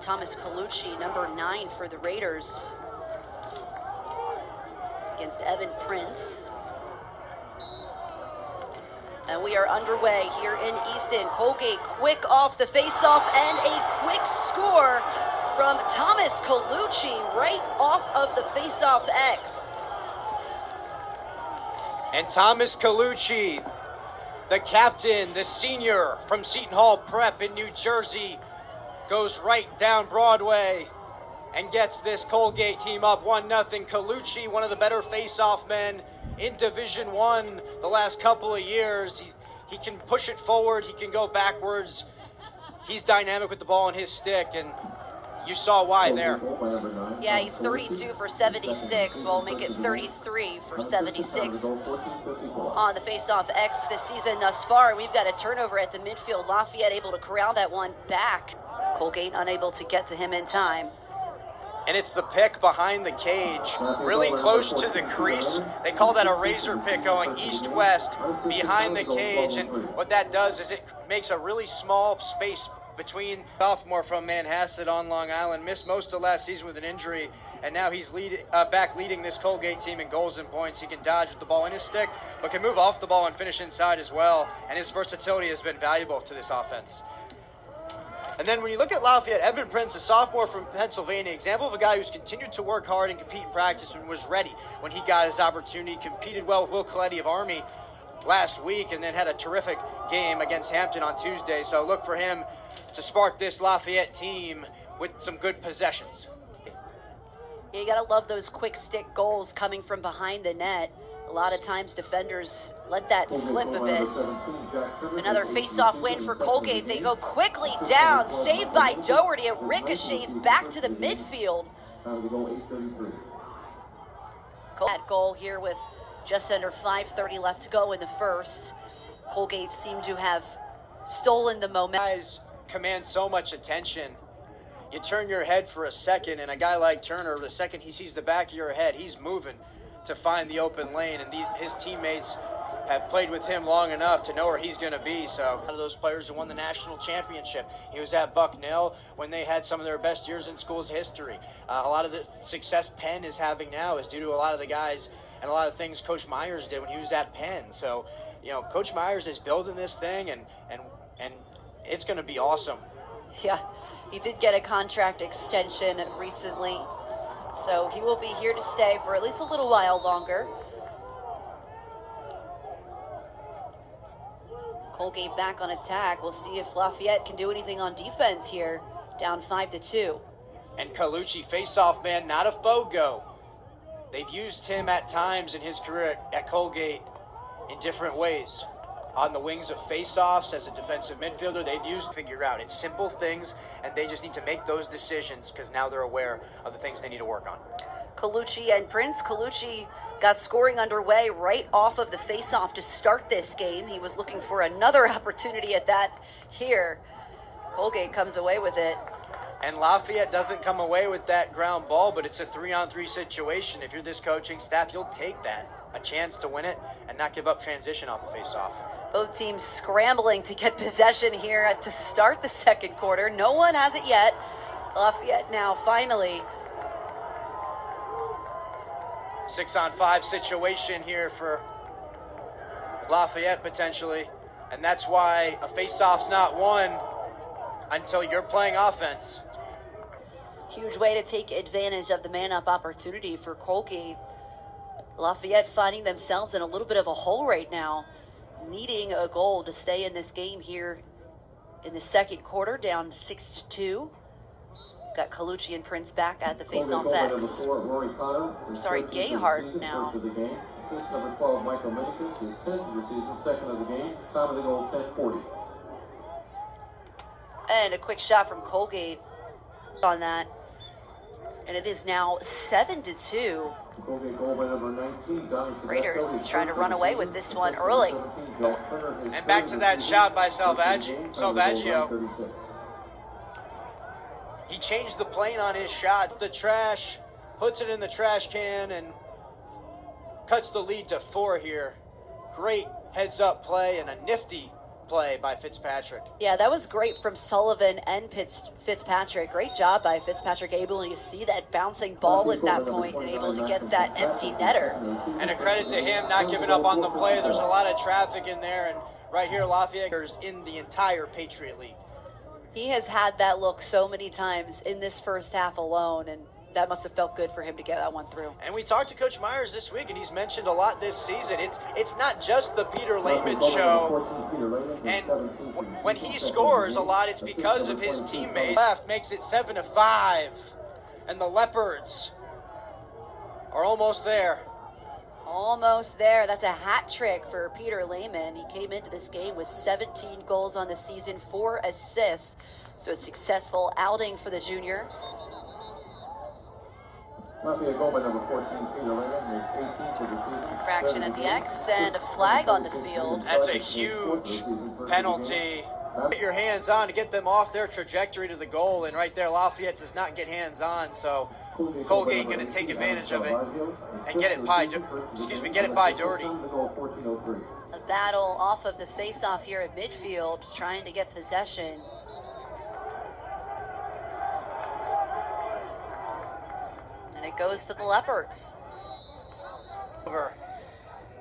Thomas Colucci, number 9 for the Raiders, against Evan Prince. And we are underway here in Easton. Colgate quick off the faceoff and a quick score from Thomas Colucci right off of the faceoff X. And Thomas Colucci, the captain, the senior from Seton Hall Prep in New Jersey, goes right down Broadway and gets this Colgate team up 1-0. Colucci, one of the better face-off men in Division I the last couple of years. He can push it forward, he can go backwards. He's dynamic with the ball in his stick, and you saw why there. Yeah, he's 32 for 76. We'll make it 33 for 76 on the face-off X this season thus far. We've got a turnover at the midfield. Lafayette able to corral that one back. Colgate unable to get to him in time. And it's the pick behind the cage, really close to the crease. They call that a razor pick, going east-west behind the cage. And what that does is it makes a really small space between. Sophomore from Manhasset on Long Island, missed most of last season with an injury, and now he's back leading this Colgate team in goals and points. He can dodge with the ball in his stick, but can move off the ball and finish inside as well. And his versatility has been valuable to this offense. And then when you look at Lafayette, Evan Prince, a sophomore from Pennsylvania, example of a guy who's continued to work hard and compete in practice and was ready when he got his opportunity. Competed well with Will Coletti of Army last week, and then had a terrific game against Hampton on Tuesday. So look for him to spark this Lafayette team with some good possessions. Yeah, you gotta love those quick stick goals coming from behind the net. A lot of times defenders let that slip a bit. Another face-off win for Colgate. They go quickly down, saved by Doherty. It ricochets back to the midfield. That goal here with just under 5:30 left to go in the first. Colgate seemed to have stolen the momentum. Guys command so much attention. You turn your head for a second, and a guy like Turner, the second he sees the back of your head, he's moving to find the open lane, and his teammates have played with him long enough to know where he's going to be. So one of those players who won the national championship. He was at Bucknell when they had some of their best years in school's history. A lot of the success Penn is having now is due to a lot of the guys and a lot of things Coach Myers did when he was at Penn. So, you know, Coach Myers is building this thing, and it's going to be awesome. Yeah, he did get a contract extension recently, so he will be here to stay for at least a little while longer. Colgate back on attack. We'll see if Lafayette can do anything on defense here, down 5-2. And Colucci, face-off man, not a Fogo. They've used him at times in his career at Colgate in different ways. On the wings of face-offs as a defensive midfielder, they've used figure out. It's simple things, and they just need to make those decisions because now they're aware of the things they need to work on. Colucci and Prince. Colucci got scoring underway right off of the face-off to start this game. He was looking for another opportunity at that here. Colgate comes away with it. And Lafayette doesn't come away with that ground ball, but it's a 3-on-3 situation. If you're this coaching staff, you'll take that. A chance to win it and not give up transition off the face-off. Both teams scrambling to get possession here to start the second quarter. No one has it yet. Lafayette now finally. 6-on-5 situation here for Lafayette potentially. And that's why a face-off's not won until you're playing offense. Huge way to take advantage of the man-up opportunity for Colgate. Lafayette finding themselves in a little bit of a hole right now, needing a goal to stay in this game here in the second quarter, down 6-2. Got Colucci and Prince back at the face-off X. Sorry, Gayhart now. Assist number 12, Michael Minicus, his 10th of the season, second of the game. Time of the goal, 10:40. And a quick shot from Colgate on that. And it is now 7-2. Raiders trying to run away with this one early. And back to that shot by Salvaggio. He changed the plane on his shot. The trash, puts it in the trash can, and cuts the lead to 4 here. Great heads-up play and a nifty play by Fitzpatrick. Yeah, that was great from Sullivan and Fitzpatrick. Great job by Fitzpatrick, able to see that bouncing ball at that point and able to get that empty netter. And a credit to him not giving up on the play. There's a lot of traffic in there, and right here Lafayette is in the entire Patriot League. He has had that look so many times in this first half alone, and that must have felt good for him to get that one through. And we talked to Coach Myers this week, and he's mentioned a lot this season. It's not just the Peter Lehman show. And when he scores a lot, it's because of his teammate. Left makes it 7-5. And the Leopards are almost there. Almost there. That's a hat trick for Peter Lehman. He came into this game with 17 goals on the season, 4 assists. So a successful outing for the junior. Lafayette goal by number 14, Peter Lehman, his 18th of the season. Infraction at the X and a flag on the field. That's a huge penalty. Get your hands on to get them off their trajectory to the goal, and right there Lafayette does not get hands on, so Colgate going to take advantage of it and get it by Doherty. A battle off of the face-off here at midfield, trying to get possession. And it goes to the Leopards.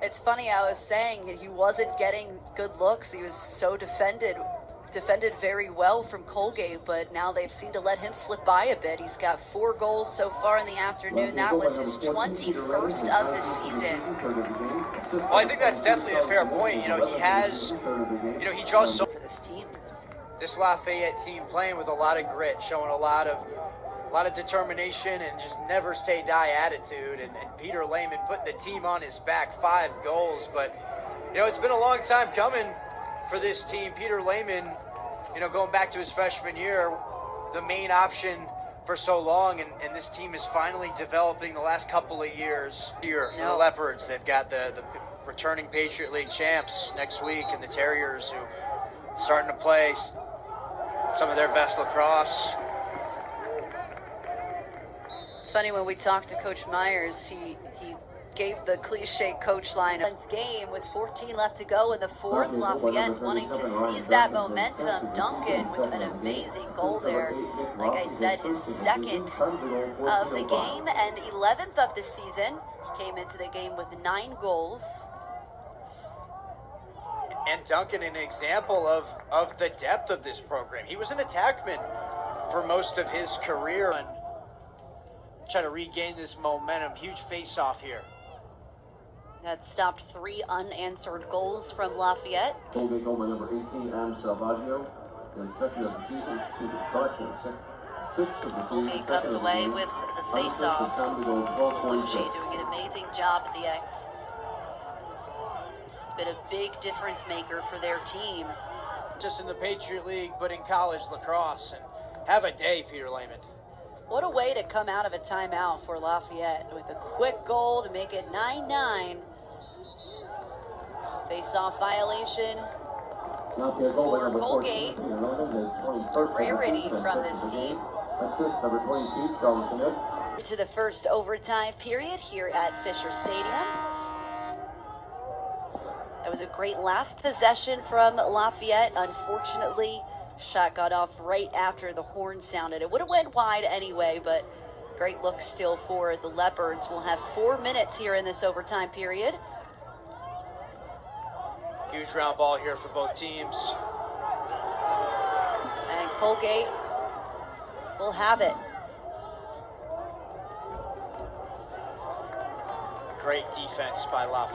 It's funny, I was saying he wasn't getting good looks. He was so defended very well from Colgate, but now they've seemed to let him slip by a bit. He's got 4 goals so far in the afternoon. That was his 21st of the season. Well, I think that's definitely a fair point. You know, he has, he draws so For this team. this Lafayette team playing with a lot of grit, showing a lot of determination and just never say die attitude. And Peter Lehman putting the team on his back, 5 goals. But, it's been a long time coming for this team. Peter Lehman, going back to his freshman year, the main option for so long. And this team is finally developing the last couple of years here for the Leopards. They've got the returning Patriot League champs next week, and the Terriers who are starting to play some of their best lacrosse. It's funny, when we talked to Coach Myers, he gave the cliche coach line. Game with 14 left to go in the fourth. Lafayette wanting to seize that momentum. Duncan with an amazing goal there. Like I said, his 2nd of the game and 11th of the season. He came into the game with 9 goals. And Duncan, an example of the depth of this program. He was an attackman for most of his career. And try to regain this momentum. Huge face-off here. That stopped 3 unanswered goals from Lafayette. Colgate goal by number 18, Am Salvaggio, his 2nd of the season. Colgate comes away with the face-off. Colucci doing an amazing job at the X. It's been a big difference maker for their team. Just in the Patriot League, but in college lacrosse. And have a day, Peter Lehman. What a way to come out of a timeout for Lafayette with a quick goal to make it 9-9. Face-off violation for Colgate. Rarity from this team. Assist number 22, Charles Kniff. To the first overtime period here at Fisher Stadium. That was a great last possession from Lafayette. Unfortunately, shot got off right after the horn sounded. It would have went wide anyway, but great look still for the Leopards. We'll have 4 minutes here in this overtime period. Huge round ball here for both teams. And Colgate will have it. Great defense by Lafayette.